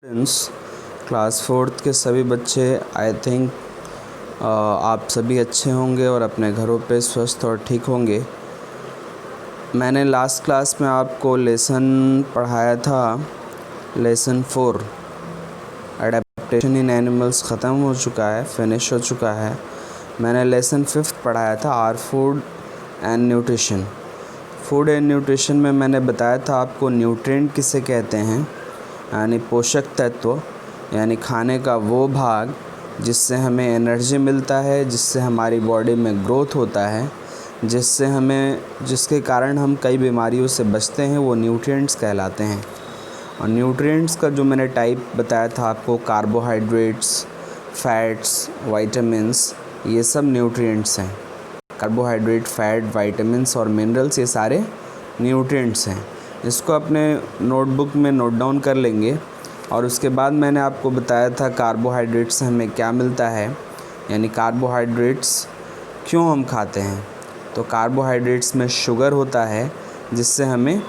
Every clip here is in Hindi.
स्टूडेंट्स, क्लास फोर्थ के सभी बच्चे आई थिंक आप सभी अच्छे होंगे और अपने घरों पे स्वस्थ और ठीक होंगे। मैंने लास्ट क्लास में आपको लेसन पढ़ाया था, लेसन 4 एडेप्टेशन इन एनिमल्स ख़त्म हो चुका है, फिनिश हो चुका है। मैंने लेसन 5 पढ़ाया था, our food and nutrition. Food and nutrition में मैंने बताया था आपको न्यूट्रिएंट किसे कहते हैं, यानी पोषक तत्व, यानी खाने का वो भाग जिससे हमें एनर्जी मिलता है, जिससे हमारी बॉडी में ग्रोथ होता है, जिसके कारण हम कई बीमारियों से बचते हैं, वो न्यूट्रिएंट्स कहलाते हैं। और न्यूट्रिएंट्स का जो मैंने टाइप बताया था आपको, कार्बोहाइड्रेट्स, फैट्स, वाइटामिन्स, ये सब न्यूट्रिएंट्स हैं। कार्बोहाइड्रेट, फैट, वाइटामिन्स और मिनरल्स, ये सारे न्यूट्रिएंट्स हैं। इसको अपने नोटबुक में नोट डाउन कर लेंगे। और उसके बाद मैंने आपको बताया था कार्बोहाइड्रेट्स से हमें क्या मिलता है, यानी कार्बोहाइड्रेट्स क्यों हम खाते हैं। तो कार्बोहाइड्रेट्स में शुगर होता है जिससे हमें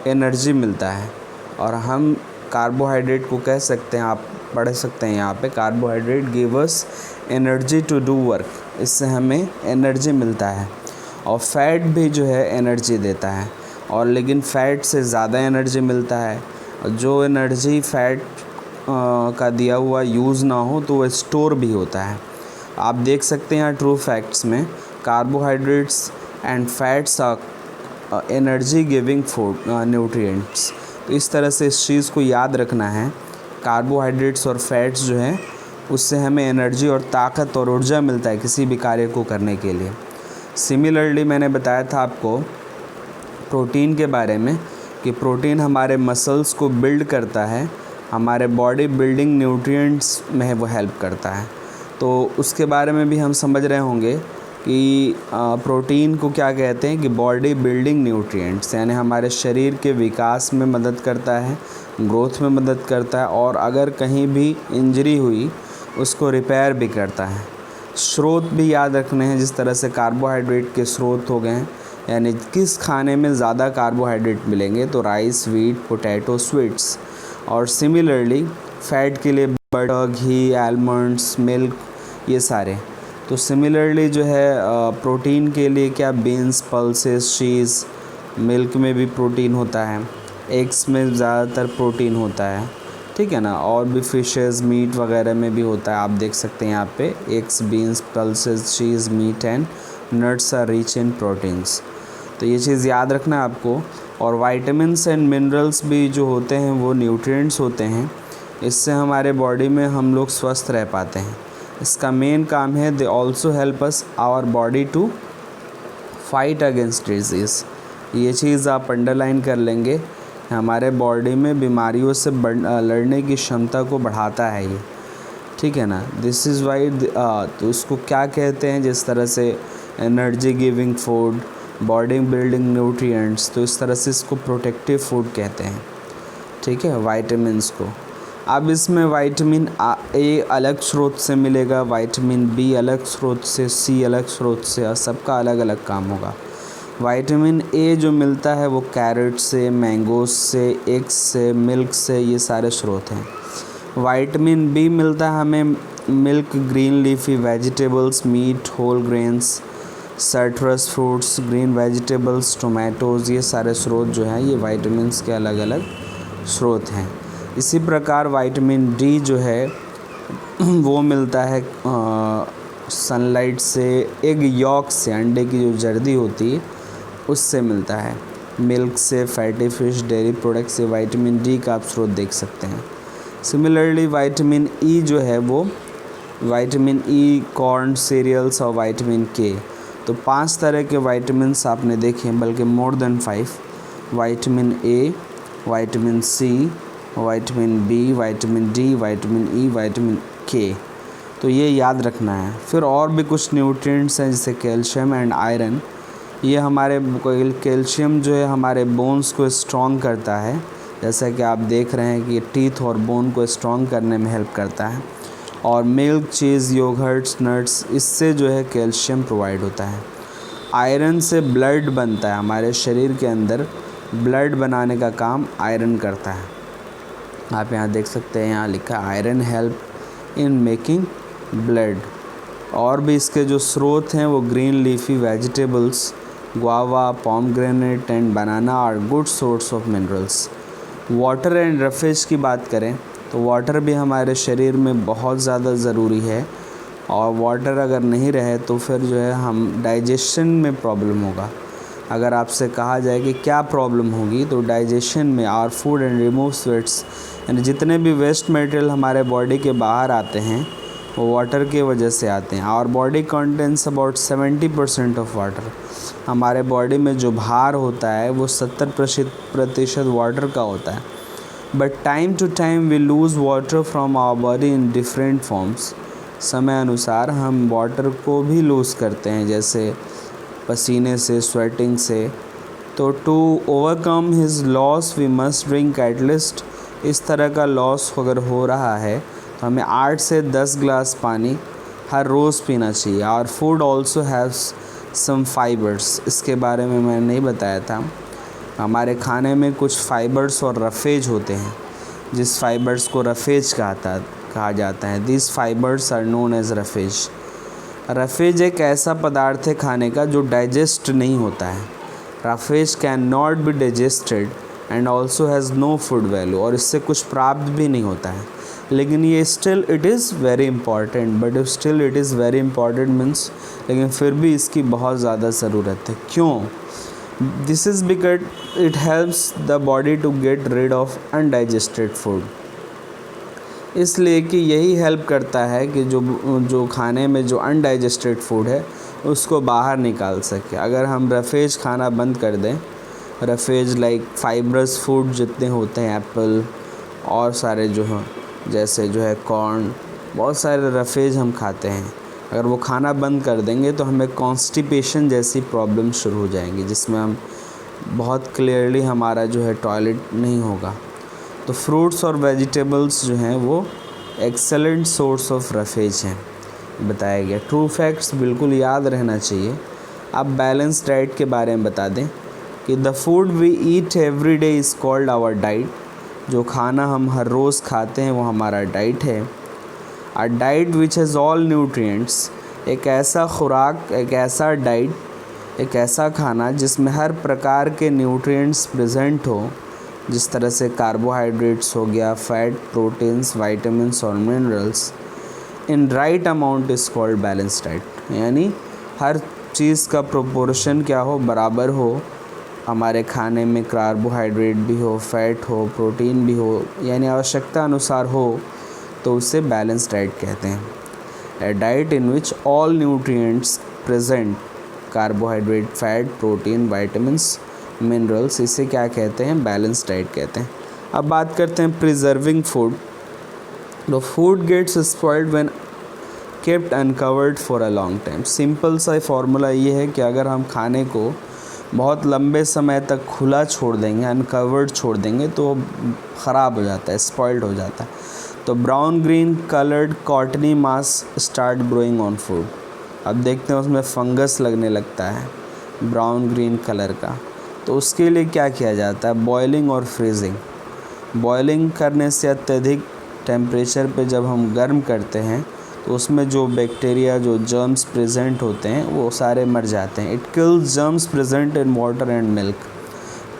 एनर्जी मिलता है। और हम कार्बोहाइड्रेट को कह सकते हैं, आप पढ़ सकते हैं यहाँ पे, carbohydrate give us energy to do work, इससे हमें एनर्जी मिलता है। और फैट भी जो है एनर्जी देता है, और लेकिन फ़ैट से ज़्यादा एनर्जी मिलता है। और जो एनर्जी फ़ैट का दिया हुआ यूज़ ना हो तो वह स्टोर भी होता है। आप देख सकते हैं यहाँ ट्रू फैक्ट्स में, carbohydrates and fats are energy giving food nutrients. तो इस तरह से इस चीज़ को याद रखना है, कार्बोहाइड्रेट्स और फैट्स जो हैं उससे हमें एनर्जी और ताकत और ऊर्जा मिलता है किसी भी कार्य को करने के लिए। सिमिलरली मैंने बताया था आपको प्रोटीन के बारे में कि प्रोटीन हमारे मसल्स को बिल्ड करता है, हमारे बॉडी बिल्डिंग न्यूट्रिएंट्स में वो हेल्प करता है। तो उसके बारे में भी हम समझ रहे होंगे कि प्रोटीन को क्या कहते हैं, कि बॉडी बिल्डिंग न्यूट्रिएंट्स, यानी हमारे शरीर के विकास में मदद करता है, ग्रोथ में मदद करता है, और अगर कहीं भी इंजरी हुई उसको रिपेयर भी करता है। स्रोत भी याद रखने हैं, जिस तरह से कार्बोहाइड्रेट के स्रोत हो गए हैं, यानी किस खाने में ज़्यादा कार्बोहाइड्रेट मिलेंगे, तो राइस, व्हीट, पोटैटो, स्वीट्स। और सिमिलरली फ़ैट के लिए बटर, घी, आलमंड्स, मिल्क, ये सारे। तो सिमिलरली जो है प्रोटीन के लिए क्या, बीन्स, पल्सेस, चीज़, मिल्क में भी प्रोटीन होता है, एग्स में ज़्यादातर प्रोटीन होता है, ठीक है ना। और भी फिशेस, मीट वगैरह में भी होता है, आप देख सकते हैं यहाँ पे, eggs, beans, pulses, cheese, meat and nuts are rich in proteins. तो ये चीज़ याद रखना है आपको। और वाइटामिन्स एंड मिनरल्स भी जो होते हैं वो न्यूट्रिएंट्स होते हैं, इससे हमारे बॉडी में हम लोग स्वस्थ रह पाते हैं। इसका मेन काम है, they also help us our body to fight against disease. ये चीज़ आप अंडरलाइन कर लेंगे, हमारे बॉडी में बीमारियों से लड़ने की क्षमता को बढ़ाता है ये, ठीक है ना। दिस इज़ वाई तो इसको क्या कहते हैं, जिस तरह से energy giving food, body building nutrients, तो इस तरह से इसको प्रोटेक्टिव फूड कहते हैं, ठीक है, वाइटामिन्स को। अब इसमें विटामिन ए अलग स्रोत से मिलेगा, विटामिन बी अलग स्रोत से, सी अलग स्रोत से, और सबका अलग अलग काम होगा। विटामिन ए जो मिलता है वो कैरेट से, मैंगोज से, एग्स से, मिल्क से, ये सारे स्रोत हैं। विटामिन बी मिलता है हमें milk, green leafy vegetables, meat, whole grains, citrus fruits, green vegetables, tomatoes, ये सारे स्रोत जो हैं ये विटामिन्स के अलग अलग स्रोत हैं। इसी प्रकार विटामिन डी जो है वो मिलता है सनलाइट से, एग यॉक से, अंडे की जो जर्दी होती है उससे मिलता है, मिल्क से, फैटी फिश, डेयरी प्रोडक्ट से विटामिन डी का आप स्रोत देख सकते हैं। सिमिलरली विटामिन ई जो है वो विटामिन ई, कॉर्न, सीरियल्स और विटामिन के, तो 5 तरह के विटामिन्स आपने देखे हैं, बल्कि more than 5। Vitamin A, vitamin C, vitamin B, vitamin D, vitamin E, vitamin K, तो ये याद रखना है। फिर और भी कुछ न्यूट्रिएंट्स हैं जैसे कैल्शियम एंड आयरन। ये हमारे कैल्शियम जो है हमारे बोन्स को स्ट्रॉन्ग करता है, जैसा कि आप देख रहे हैं कि टीथ और बोन को स्ट्रॉन्ग करने में हेल्प करता है। और मिल्क, चीज़, योगर्ट्स, नट्स, इससे जो है कैल्शियम प्रोवाइड होता है। आयरन से ब्लड बनता है, हमारे शरीर के अंदर ब्लड बनाने का काम आयरन करता है। आप यहाँ देख सकते हैं, यहाँ लिखा है iron help in making blood. और भी इसके जो स्रोत हैं वो green leafy vegetables, guava, pomegranate and banana are good source of minerals. Water and roughage की बात करें तो वाटर भी हमारे शरीर में बहुत ज़्यादा ज़रूरी है, और वाटर अगर नहीं रहे तो फिर जो है हम डाइजेशन में प्रॉब्लम होगा। अगर आपसे कहा जाए कि क्या प्रॉब्लम होगी, तो डाइजेशन में our food and remove sweats, यानी जितने भी वेस्ट मटेरियल हमारे बॉडी के बाहर आते हैं वो वाटर की वजह से आते हैं। Our body contents about 70% of water. हमारे बॉडी में जो भार होता है वो 70% वाटर का होता है। But time to time we lose water from our body in different forms. समय अनुसार हम वाटर को भी लूज़ करते हैं, जैसे पसीने से, स्वेटिंग से। तो to overcome his loss we must drink at least, इस तरह का लॉस अगर हो रहा है तो हमें 8 से 10 ग्लास पानी हर रोज़ पीना चाहिए। और फूड ऑल्सो हैव्स सम फाइबर्स, इसके बारे में मैंने नहीं बताया था। हमारे खाने में कुछ फाइबर्स और रफेज होते हैं, जिस फाइबर्स को रफेज कहा जाता है। This fibres are known as roughage. Roughage एक ऐसा पदार्थ है खाने का जो डाइजेस्ट नहीं होता है। Roughage cannot be digested and also has no food value, और इससे कुछ प्राप्त भी नहीं होता है। लेकिन ये still it is very important, but still it is very important means, लेकिन फिर भी इसकी बहुत ज़्यादा ज़रूरत है। क्यों? This is because it helps the body to get rid of undigested food. इसलिए कि यही हेल्प करता है कि जो खाने में जो अनडाइजेस्टेड फूड है उसको बाहर निकाल सके। अगर हम रफेज खाना बंद कर दें, रफेज लाइक फाइब्रस फूड जितने होते हैं, एप्पल और सारे जो हैं, जैसे जो है कॉर्न, बहुत सारे रफेज हम खाते हैं, अगर वो खाना बंद कर देंगे तो हमें कॉन्स्टिपेशन जैसी प्रॉब्लम शुरू हो जाएंगी, जिसमें हम बहुत क्लियरली हमारा जो है टॉयलेट नहीं होगा। तो फ्रूट्स और वेजिटेबल्स जो हैं वो एक्सेलेंट सोर्स ऑफ रफेज हैं, बताया गया। ट्रू फैक्ट्स बिल्कुल याद रहना चाहिए। अब बैलेंस डाइट के बारे में बता दें कि the food we eat every day is called our diet. जो खाना हम हर रोज़ खाते हैं वो हमारा डाइट है। A diet which has all nutrients, एक ऐसा खुराक, एक ऐसा डाइट, एक ऐसा खाना जिसमें हर प्रकार के न्यूट्रिएंट्स प्रेजेंट हो, जिस तरह से कार्बोहाइड्रेट्स हो गया, फैट, प्रोटीन्स, विटामिन्स और minerals, in right amount is called balance diet. यानी हर चीज़ का प्रोपोर्शन क्या हो, बराबर हो, हमारे खाने में कार्बोहाइड्रेट भी हो, फैट हो, प्रोटीन भी हो, यानी आवश्यकता अनुसार हो, तो उसे बैलेंस डाइट कहते हैं। A diet in which all nutrients present, carbohydrate, fat, protein, vitamins, minerals, इसे क्या कहते हैं, बैलेंस डाइट कहते हैं। अब बात करते हैं preserving food. The food gets spoiled when kept uncovered for a long time. Simple सा फॉर्मूला ये है कि अगर हम खाने को बहुत लंबे समय तक खुला छोड़ देंगे, अनकवर्ड छोड़ देंगे, तो ख़राब हो जाता है, स्पॉइल्ड हो जाता है। तो brown green coloured cottony mass start growing on food. अब देखते हैं उसमें फंगस लगने लगता है ब्राउन ग्रीन कलर का, तो उसके लिए क्या किया जाता है, बॉइलिंग और फ्रीजिंग। बॉइलिंग करने से अत्यधिक टेम्परेचर पे जब हम गर्म करते हैं तो उसमें जो बैक्टीरिया, जो जर्म्स प्रेजेंट होते हैं वो सारे मर जाते हैं। It kills germs present in water and milk.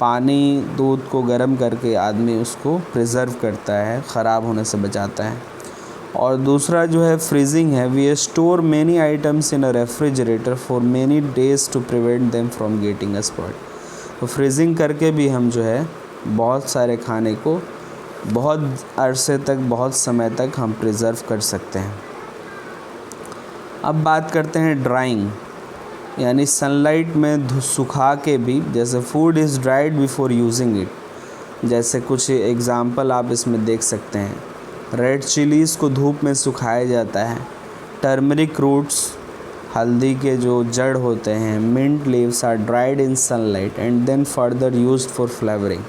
पानी, दूध को गर्म करके आदमी उसको प्रिजर्व करता है, ख़राब होने से बचाता है। और दूसरा जो है फ्रीजिंग है, we store many items in a refrigerator for many days to prevent them from getting a spoiled. तो फ्रीजिंग करके भी हम जो है बहुत सारे खाने को बहुत अरसे तक, बहुत समय तक हम प्रिजर्व कर सकते हैं। अब बात करते हैं ड्राइंग, यानी सनलाइट में सुखा के भी, जैसे food is dried before using it. जैसे कुछ एग्ज़ाम्पल आप इसमें देख सकते हैं। रेड चिलीज़ को धूप में सुखाया जाता है। टर्मरिक रूट्स, हल्दी के जो जड़ होते हैं, mint leaves are dried in sunlight and then further used for flavouring.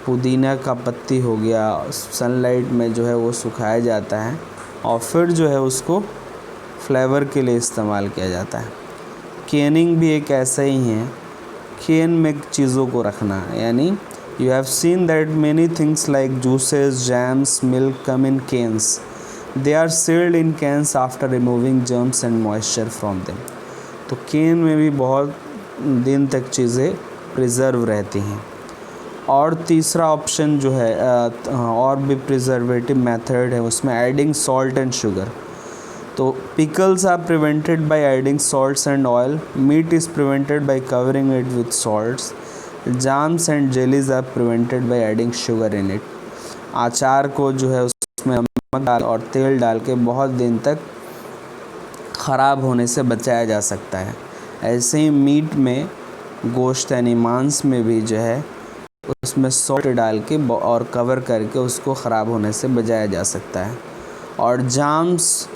पुदीना का पत्ती हो गया, सनलाइट में जो है वो सुखाया जाता है और फिर जो है उसको फ्लेवर के लिए इस्तेमाल किया जाता है। केनिंग भी एक ऐसा ही है, केन में चीज़ों को रखना, यानी You have seen that many things like juices, jams, milk come in cans. They are sealed in cans after removing germs and moisture from them. तो कैन में भी बहुत दिन तक चीज़ें प्रिजर्व रहती हैं। और तीसरा ऑप्शन जो है और भी प्रिजर्वेटिव मेथड है, उसमें एडिंग सॉल्ट एंड शुगर। तो pickles are prevented by adding salts and oil, meat is prevented by covering it with salts, jams and jellies are prevented by adding sugar in it. अचार को जो है उसमें नमक डाल और तेल डाल के बहुत दिन तक ख़राब होने से बचाया जा सकता है। ऐसे ही मीट में, गोश्त यानी मांस में भी जो है उसमें सॉल्ट डाल के और कवर करके उसको ख़राब होने से बचाया जा सकता है। और जाम्स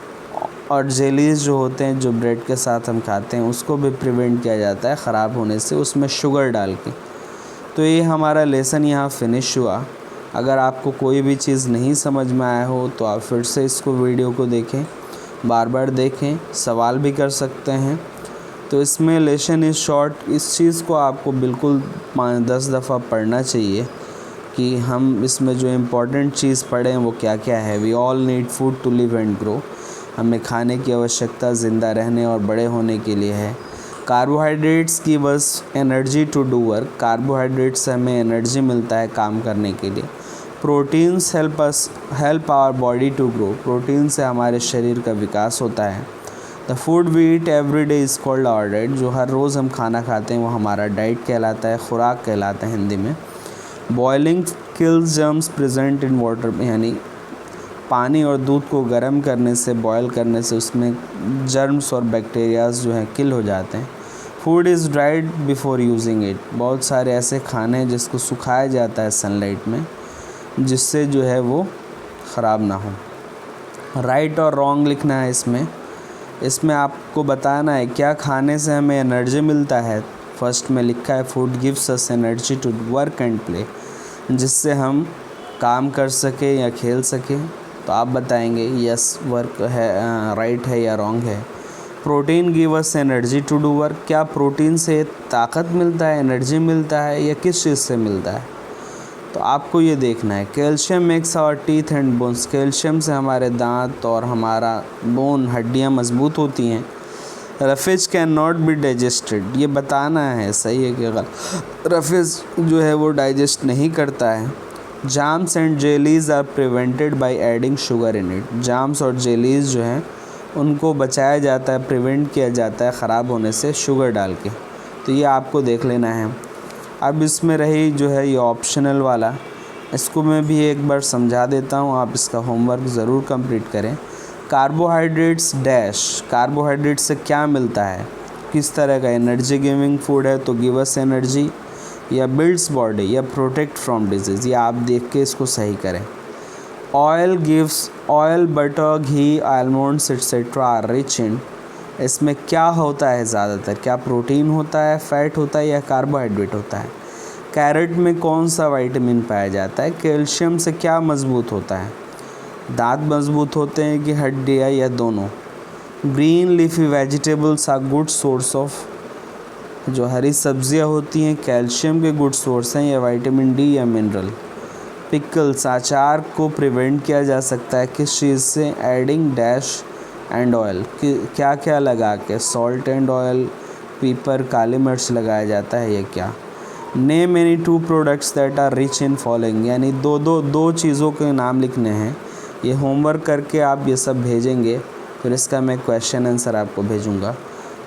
और जेलीज जो होते हैं, जो ब्रेड के साथ हम खाते हैं, उसको भी प्रिवेंट किया जाता है ख़राब होने से, उसमें शुगर डाल के। तो ये हमारा लेसन यहाँ फिनिश हुआ। अगर आपको कोई भी चीज़ नहीं समझ में आया हो तो आप फिर से इसको वीडियो को देखें, बार बार देखें, सवाल भी कर सकते हैं। तो इसमें लेसन इज़ शॉर्ट, इस चीज़ को आपको बिल्कुल 5-10 दफ़ा पढ़ना चाहिए कि हम इसमें जो इम्पोर्टेंट चीज़ पढ़ें वो क्या क्या है। We all need food to live and grow. हमें खाने की आवश्यकता ज़िंदा रहने और बड़े होने के लिए है। कार्बोहाइड्रेट्स की बस energy to do work, carbohydrate से हमें एनर्जी मिलता है काम करने के लिए। Proteins help our body to grow, protein से हमारे शरीर का विकास होता है। The food we eat every day is called our diet, जो हर रोज़ हम खाना खाते हैं वो हमारा डाइट कहलाता है, खुराक कहलाता है हिंदी में। Boiling kills germs present in water, यानी पानी और दूध को गर्म करने से, बॉयल करने से उसमें जर्म्स और बैक्टीरियाज जो हैं किल हो जाते हैं। Food is dried before using it, बहुत सारे ऐसे खाने हैं जिसको सुखाया जाता है सनलाइट में, जिससे जो है वो ख़राब ना हो। राइट और रॉन्ग लिखना है इसमें आपको बताना है क्या खाने से हमें एनर्जी मिलता है। फर्स्ट में लिखा है food gives us energy to work and play, जिससे हम काम कर सके या खेल सके। तो आप बताएंगे यस वर्क है, राइट है या रॉन्ग है। Protein give us energy to do work, क्या प्रोटीन से ताकत मिलता है, एनर्जी मिलता है, या किस चीज़ से मिलता है। तो आपको ये देखना है। Calcium makes our teeth and bones, calcium से हमारे दांत और हमारा बोन, हड्डियाँ मजबूत होती हैं। Roughage cannot be digested, ये बताना है सही है कि गलत। रफेज जो है वो डाइजेस्ट नहीं करता है। Jams and jellies are prevented by adding sugar in it, jams और जेलीज जो हैं उनको बचाया जाता है, प्रिवेंट किया जाता है ख़राब होने से शुगर डाल के। तो ये आपको देख लेना है। अब इसमें रही जो है ये ऑप्शनल वाला, इसको मैं भी एक बार समझा देता हूँ, आप इसका होमवर्क ज़रूर कंप्लीट करें। कार्बोहाइड्रेट्स डैश, कार्बोहाइड्रेट से क्या मिलता है, किस तरह का एनर्जी गिविंग फूड है, तो गिव अस एनर्जी, या बिल्ड्स बॉडी, या प्रोटेक्ट फ्रॉम डिजीज़, या आप देख के इसको सही करें। Oil gives, oil, butter, ghee, almonds etcetera are rich in, इसमें क्या होता है ज़्यादातर, क्या प्रोटीन होता है, फैट होता है, या कार्बोहाइड्रेट होता है। कैरेट में कौन सा विटामिन पाया जाता है। कैल्शियम से क्या मजबूत होता है, दांत मजबूत होते हैं कि हड्डियाँ, या दोनों। Green leafy vegetables are good source of, जो हरी सब्जियां होती हैं कैल्शियम के गुड सोर्स हैं, या विटामिन डी या मिनरल। पिकल्स, अचार को प्रिवेंट किया जा सकता है किस चीज़ से, एडिंग डैश एंड ऑयल, क्या क्या लगा के, सॉल्ट एंड ऑयल, पीपर, काली मिर्च लगाया जाता है, ये क्या। Name any 2 products that are rich in following, यानी दो चीज़ों के नाम लिखने हैं। ये होमवर्क करके आप ये सब भेजेंगे, फिर इसका मैं क्वेश्चन आंसर आपको भेजूँगा।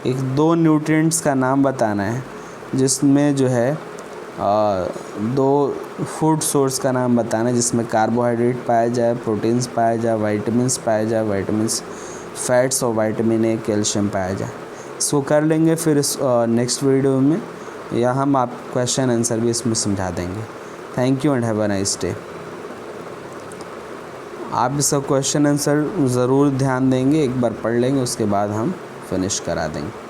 2 न्यूट्रिएंट्स का नाम बताना है, जिसमें जो है 2 फूड सोर्स का नाम बताना है, जिसमें कार्बोहाइड्रेट पाया जाए, प्रोटीन्स पाया जाए, विटामिन्स पाया जाए, विटामिन्स, फैट्स और विटामिन ए, कैल्शियम पाया जाए। इसको कर लेंगे, फिर इस नेक्स्ट वीडियो में या हम आप क्वेश्चन आंसर भी इसमें समझा देंगे। Thank you and have a nice day. आप इसका क्वेश्चन आंसर ज़रूर ध्यान देंगे, एक बार पढ़ लेंगे, उसके बाद हम फिनिश करा देंगे।